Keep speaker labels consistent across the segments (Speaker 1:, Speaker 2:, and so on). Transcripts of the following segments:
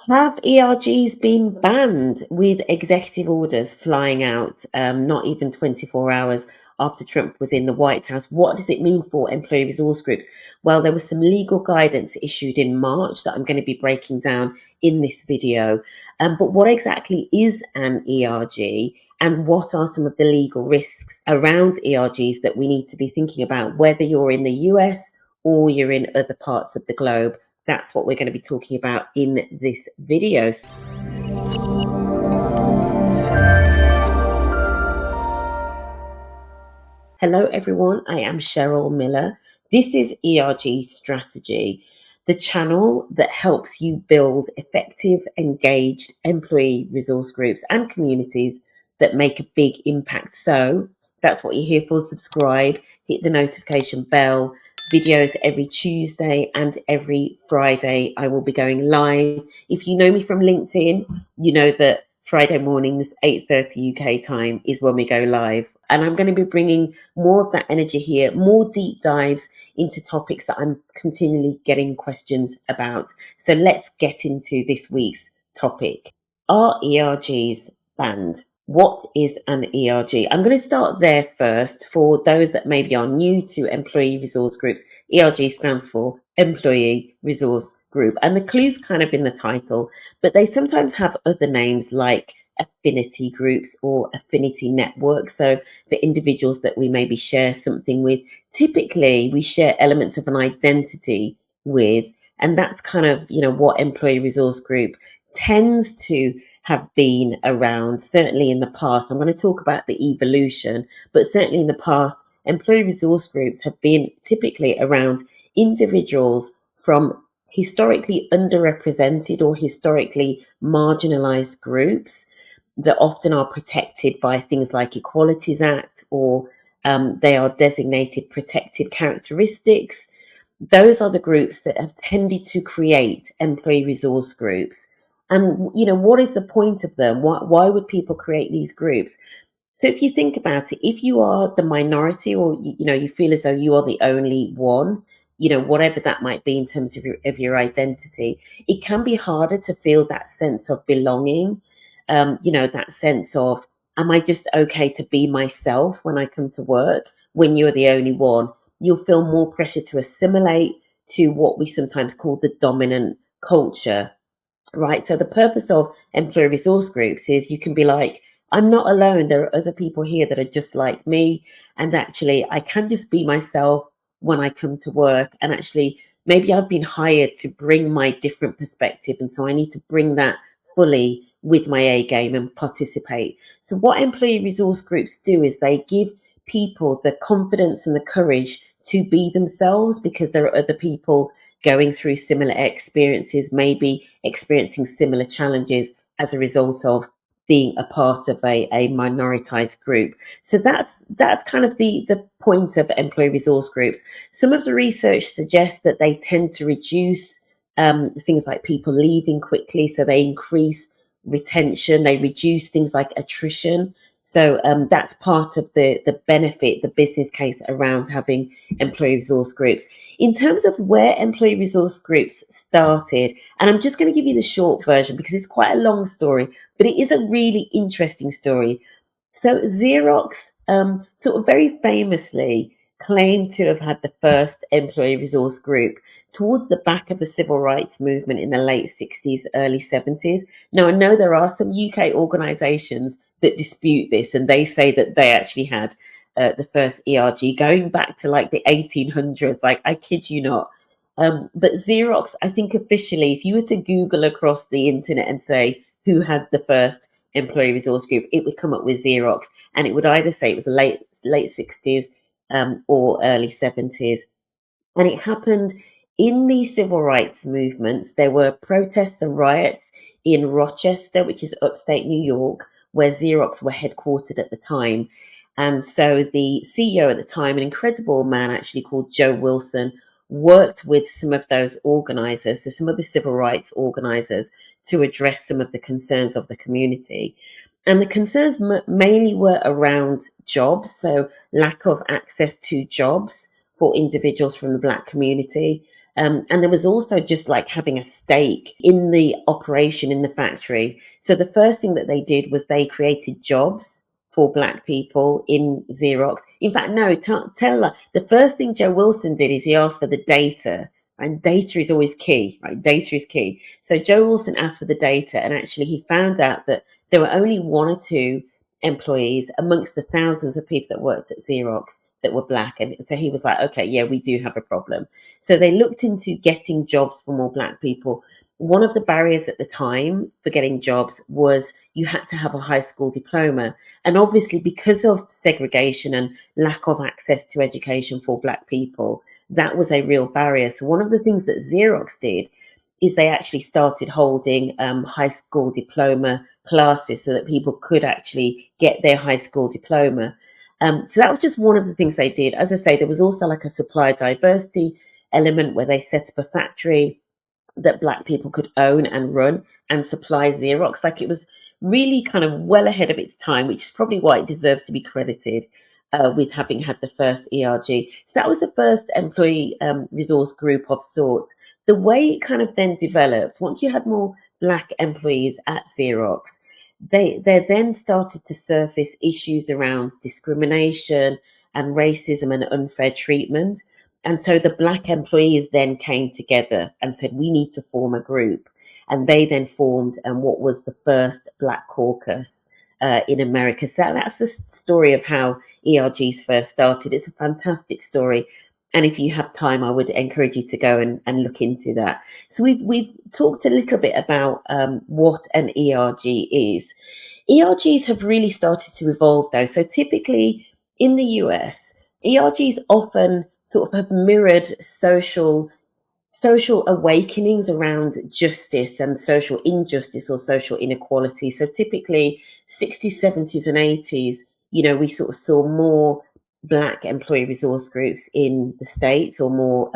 Speaker 1: Have ERGs been banned with executive orders flying out not even 24 hours after Trump was in the White House? What does it mean for employee resource groups? Well, there was some legal guidance issued in March that I'm going to be breaking down in this video. But what exactly is an ERG? And what are some of the legal risks around ERGs that we need to be thinking about, whether you're in the US or you're in other parts of the globe? That's what we're going to be talking about in this video. Hello, everyone. I am Sheryl Miller. This is ERG Strategy, the channel that helps you build effective, engaged employee resource groups and communities that make a big impact. So that's what you're here for. Subscribe, hit the notification bell. Videos every Tuesday and every Friday. I will be going live. If you know me from LinkedIn, you know that Friday mornings, 8:30 UK time is when we go live. And I'm going to be bringing more of that energy here, more deep dives into topics that I'm continually getting questions about. So let's get into this week's topic. Are ERGs banned? What is an ERG? I'm going to start there first for those that maybe are new to employee resource groups. ERG stands for Employee Resource Group, and the clue's kind of in the title, but they sometimes have other names like affinity groups or affinity networks. So for individuals that we maybe share something with, typically we share elements of an identity with, and that's kind of, what employee resource group tends to have been around, certainly in the past. I'm going to talk about the evolution, but certainly in the past, employee resource groups have been typically around individuals from historically underrepresented or historically marginalized groups that often are protected by things like Equalities Act, or they are designated protected characteristics. Those are the groups that have tended to create employee resource groups. And, what is the point of them? Why would people create these groups? So if you think about it, if you are the minority, or, you feel as though you are the only one, whatever that might be in terms of your identity, it can be harder to feel that sense of belonging, that sense of, am I just okay to be myself when I come to work? When you're the only one, you'll feel more pressure to assimilate to what we sometimes call the dominant culture, right? So the purpose of employee resource groups is you can be like, I'm not alone. There are other people here that are just like me. And actually, I can just be myself when I come to work. And actually, maybe I've been hired to bring my different perspective. And so I need to bring that fully with my A game and participate. So what employee resource groups do is they give people the confidence and the courage to be themselves, because there are other people going through similar experiences, maybe experiencing similar challenges as a result of being a part of a minoritized group. So that's kind of the point of employee resource groups. Some of the research suggests that they tend to reduce things like people leaving quickly, so they increase retention, they reduce things like attrition. So that's part of the benefit, the business case around having employee resource groups. In terms of where employee resource groups started, and I'm just going to give you the short version because it's quite a long story, but it is a really interesting story. So Xerox sort of very famously claimed to have had the first employee resource group towards the back of the civil rights movement in the late 60s, early 70s. Now, I know there are some UK organisations that dispute this, and they say that they actually had the first ERG going back to like the 1800s. Like, I kid you not. But Xerox, I think officially, if you were to Google across the internet and say who had the first employee resource group, it would come up with Xerox, and it would either say it was late 60s or early 70s. And it happened in the civil rights movements. There were protests and riots in Rochester, which is upstate New York, where Xerox were headquartered at the time. And so the CEO at the time, an incredible man actually called Joe Wilson, worked with some of those organizers, so some of the civil rights organizers, to address some of the concerns of the community. And the concerns mainly were around jobs, so lack of access to jobs for individuals from the Black community. And there was also just like having a stake in the operation in the factory. So the first thing that they did was they created jobs for Black people in Xerox. In fact, no, tell her. The first thing Joe Wilson did is he asked for the data. And data is always key, right? Data is key. So Joe Wilson asked for the data, and actually he found out that there were only one or two employees amongst the thousands of people that worked at Xerox that were Black. And so he was like, okay, yeah, we do have a problem. So they looked into getting jobs for more Black people. One of the barriers at the time for getting jobs was you had to have a high school diploma. And obviously, because of segregation and lack of access to education for Black people, that was a real barrier. So one of the things that Xerox did is they actually started holding high school diploma classes so that people could actually get their high school diploma. So that was just one of the things they did. As I say, there was also like a supply diversity element where they set up a factory that Black people could own and run and supply Xerox. Like, it was really kind of well ahead of its time, which is probably why it deserves to be credited with having had the first ERG. So that was the first employee resource group of sorts. The way it kind of then developed, once you had more Black employees at Xerox, there then started to surface issues around discrimination and racism and unfair treatment. And so the Black employees then came together and said, we need to form a group. And they then formed what was the first Black caucus in America. So that's the story of how ERGs first started. It's a fantastic story. And if you have time, I would encourage you to go and look into that. So we've talked a little bit about what an ERG is. ERGs have really started to evolve, though. So typically in the US, ERGs often sort of have mirrored social awakenings around justice and social injustice or social inequality. So typically 60s, 70s and 80s, we sort of saw more Black employee resource groups in the States, or more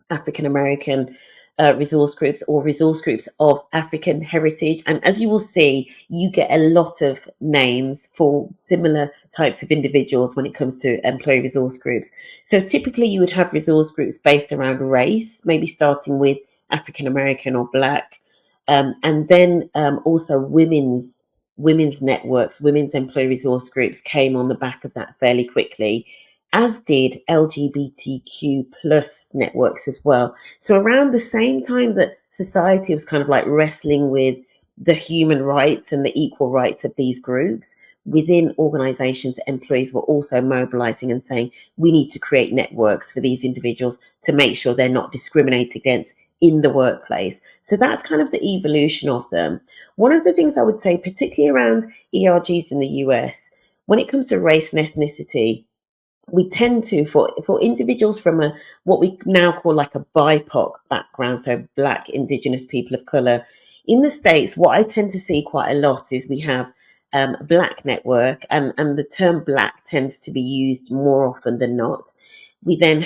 Speaker 1: African American resource groups, or resource groups of African heritage. And as you will see, you get a lot of names for similar types of individuals when it comes to employee resource groups. So typically you would have resource groups based around race, maybe starting with African American or Black, and then also women's networks, women's employee resource groups came on the back of that fairly quickly, as did LGBTQ plus networks as well. So around the same time that society was kind of like wrestling with the human rights and the equal rights of these groups, within organizations, employees were also mobilizing and saying, we need to create networks for these individuals to make sure they're not discriminated against in the workplace. So that's kind of the evolution of them. One of the things I would say, particularly around ERGs in the US, when it comes to race and ethnicity, we tend to, for individuals from a what we now call like a BIPOC background, so Black, Indigenous, people of color, in the States, what I tend to see quite a lot is we have a Black network, and the term Black tends to be used more often than not. We then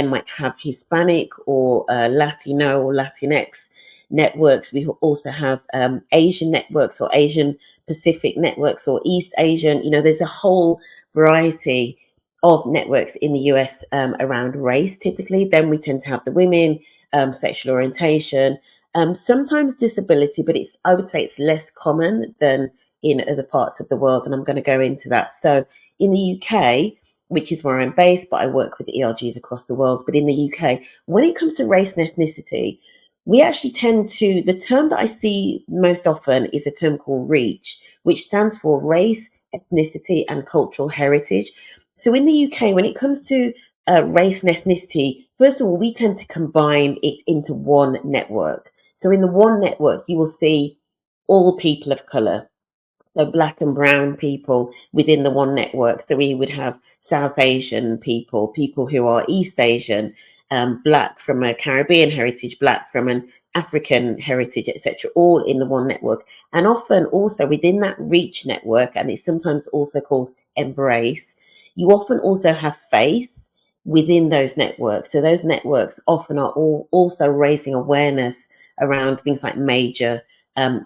Speaker 1: might have Hispanic or Latino or Latinx networks. We also have Asian networks or Asian Pacific networks or East Asian. There's a whole variety of networks in the US around race. Typically, then we tend to have the women, sexual orientation, sometimes disability, but I would say it's less common than in other parts of the world, and I'm going to go into that. So in the UK, which is where I'm based, but I work with ERGs across the world. But in the UK, when it comes to race and ethnicity, we actually the term that I see most often is a term called REACH, which stands for race, ethnicity, and cultural heritage. So in the UK, when it comes to race and ethnicity, first of all, we tend to combine it into one network. So in the one network, you will see all people of color, so Black and brown people within the one network. So we would have South Asian people who are East Asian, Black from a Caribbean heritage, Black from an African heritage, etc., all in the one network. And often also within that REACH network, and it's sometimes also called Embrace, you often also have faith within those networks. So those networks often are also raising awareness around things like major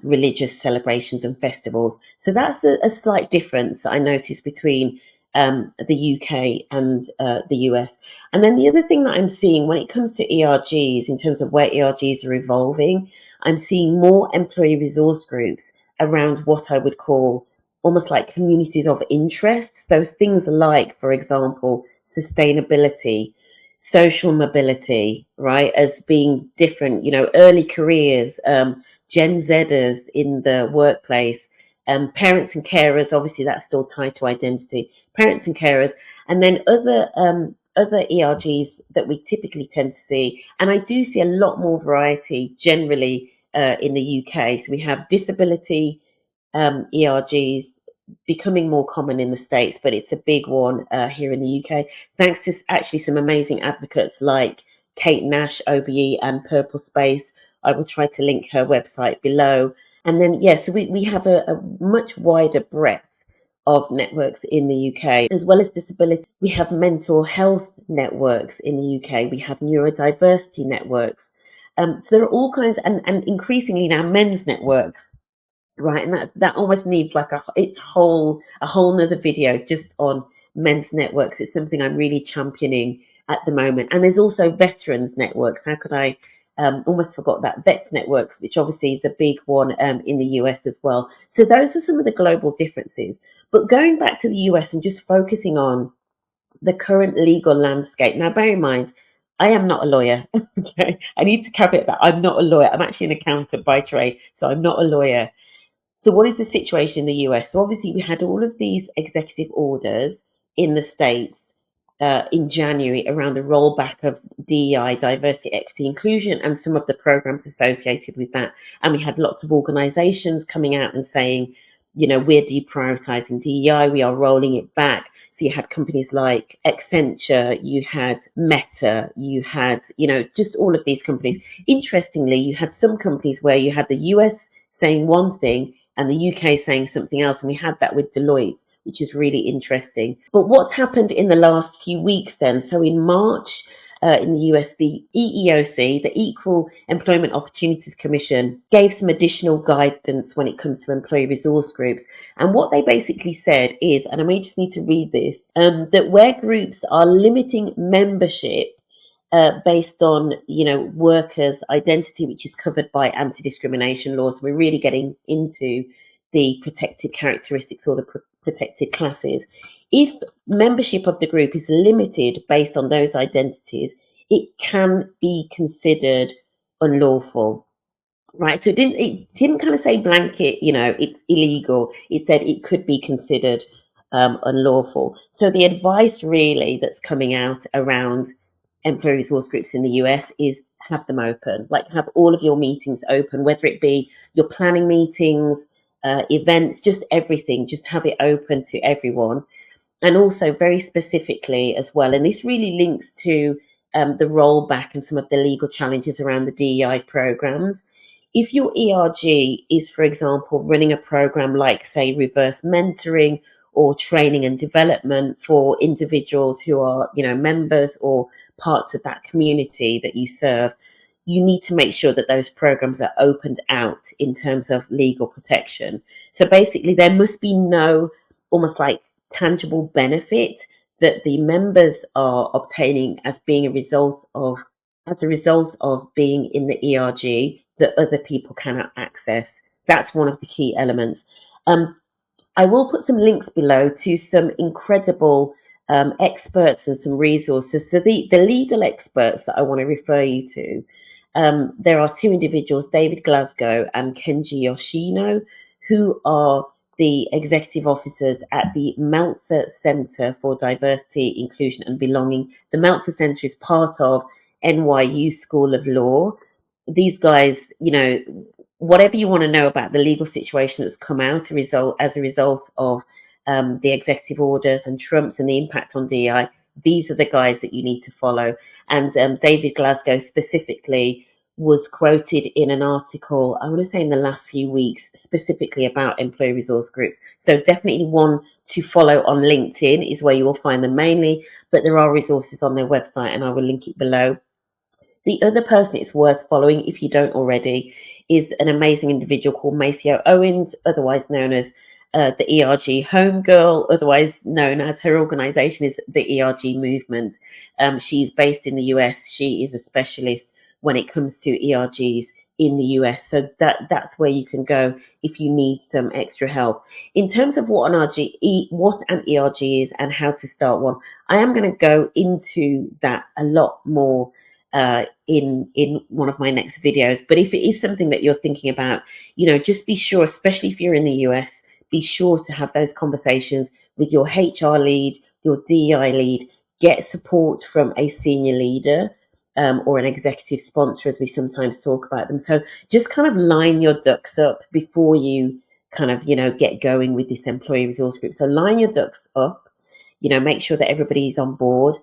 Speaker 1: religious celebrations and festivals. So that's a slight difference that I noticed between the UK and the US. And then the other thing that I'm seeing when it comes to ERGs, in terms of where ERGs are evolving, I'm seeing more employee resource groups around what I would call almost like communities of interest. So things like, for example, sustainability, social mobility, right, as being different, early careers, Gen Zers in the workplace, parents and carers, obviously that's still tied to identity, parents and carers, and then other ERGs that we typically tend to see. And I do see a lot more variety generally in the UK. So we have disability ERGs becoming more common in the States, but it's a big one here in the UK, thanks to actually some amazing advocates like Kate Nash, OBE, and Purple Space. I will try to link her website below. And then, so we have a much wider breadth of networks in the UK, as well as disability. We have mental health networks in the UK. We have neurodiversity networks. So there are all kinds, and increasingly now men's networks, right? And that almost needs like a whole nother video just on men's networks. It's something I'm really championing at the moment. And there's also veterans networks. How could I almost forgot that, vets networks, which obviously is a big one in the US as well. So those are some of the global differences. But going back to the US and just focusing on the current legal landscape. Now, bear in mind, I am not a lawyer. Okay, I need to caveat that I'm not a lawyer. I'm actually an accountant by trade, so I'm not a lawyer. So what is the situation in the US? So obviously we had all of these executive orders in the States in January around the rollback of DEI, diversity, equity, inclusion, and some of the programs associated with that. And we had lots of organizations coming out and saying, we're deprioritizing DEI, we are rolling it back. So you had companies like Accenture, you had Meta, you had, just all of these companies. Interestingly, you had some companies where you had the US saying one thing and the UK saying something else. And we had that with Deloitte, which is really interesting. But what's happened in the last few weeks then? So in March, in the US, the EEOC, the Equal Employment Opportunities Commission, gave some additional guidance when it comes to employee resource groups. And what they basically said is, and I may just need to read this, that where groups are limiting membership based on, workers' identity, which is covered by anti-discrimination laws. We're really getting into the protected characteristics or the protected classes. If membership of the group is limited based on those identities, it can be considered unlawful. Right. So it didn't kind of say blanket, it's illegal. It said it could be considered unlawful. So the advice really that's coming out around employee resource groups in the US is have them open, like have all of your meetings open, whether it be your planning meetings, events, just everything, just have it open to everyone. And also very specifically as well, and this really links to the rollback and some of the legal challenges around the DEI programs. If your ERG is, for example, running a program like, say, reverse mentoring or training and development for individuals who are, members or parts of that community that you serve, you need to make sure that those programs are opened out in terms of legal protection. So basically, there must be no almost like tangible benefit that the members are obtaining as a result of being in the ERG that other people cannot access. That's one of the key elements. I will put some links below to some incredible experts and some resources. So the legal experts that I want to refer you to, there are two individuals, David Glasgow and Kenji Yoshino, who are the executive officers at the Meltzer Center for Diversity, Inclusion and Belonging. The Meltzer Center is part of NYU School of Law. These guys, whatever you want to know about the legal situation that's come out as a result of the executive orders and Trump's and the impact on DEI, these are the guys that you need to follow. And David Glasgow specifically was quoted in an article, I want to say in the last few weeks, specifically about employee resource groups. So definitely one to follow on LinkedIn is where you will find them mainly, but there are resources on their website and I will link it below. The other person it's worth following, if you don't already, is an amazing individual called Maceo Owens, otherwise known as the ERG homegirl, otherwise known as, her organization is the ERG movement. She's based in the US. She is a specialist when it comes to ERGs in the US. So that's where you can go if you need some extra help. In terms of what what an ERG is and how to start one, I am going to go into that a lot more in one of my next videos. But if it is something that you're thinking about, just be sure, especially if you're in the US, be sure to have those conversations with your HR lead, your DEI lead. Get support from a senior leader or an executive sponsor, as we sometimes talk about them. So just kind of line your ducks up before you kind of, get going with this employee resource group. So line your ducks up, make sure that everybody's on board.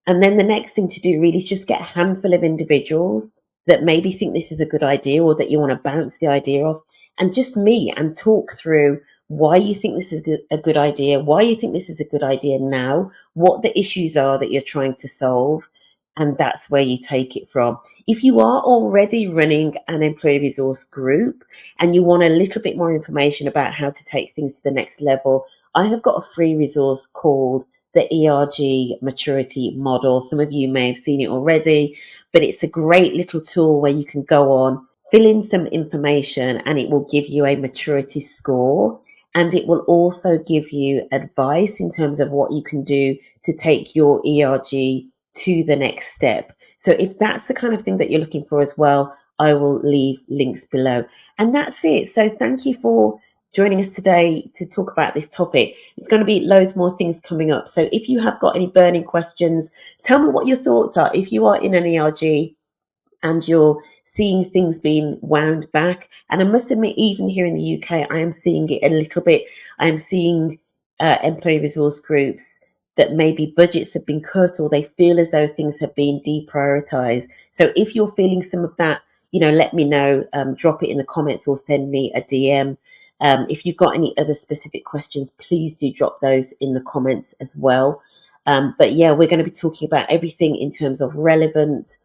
Speaker 1: And then the next thing to do really is just get a handful of individuals that maybe think this is a good idea or that you want to bounce the idea off, and just meet and talk through why you think this is a good idea, why you think this is a good idea now, what the issues are that you're trying to solve. And that's where you take it from. If you are already running an employee resource group and you want a little bit more information about how to take things to the next level, I have got a free resource called the ERG maturity model. Some of you may have seen it already, but it's a great little tool where you can go on, fill in some information, and it will give you a maturity score. And it will also give you advice in terms of what you can do to take your ERG to the next step. So if that's the kind of thing that you're looking for as well, I will leave links below. And that's it. So thank you for joining us today to talk about this topic. There's going to be loads more things coming up. So if you have got any burning questions, tell me what your thoughts are. If you are in an ERG and you're seeing things being wound back, and I must admit, even here in the UK, I am seeing it a little bit. I am seeing employee resource groups that maybe budgets have been cut or they feel as though things have been deprioritized. So if you're feeling some of that, let me know, drop it in the comments or send me a DM. If you've got any other specific questions, please do drop those in the comments as well. But yeah, we're going to be talking about everything in terms of relevant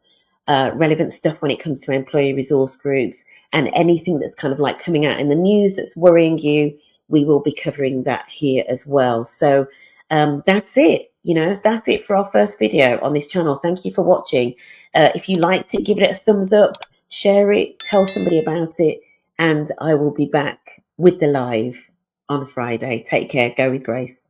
Speaker 1: stuff when it comes to employee resource groups, and anything that's kind of like coming out in the news that's worrying you. We will be covering that here as well. So that's it. That's it for our first video on this channel. Thank you for watching. If you liked it, give it a thumbs up, share it, tell somebody about it, and I will be back with the live on Friday. Take care. Go with grace.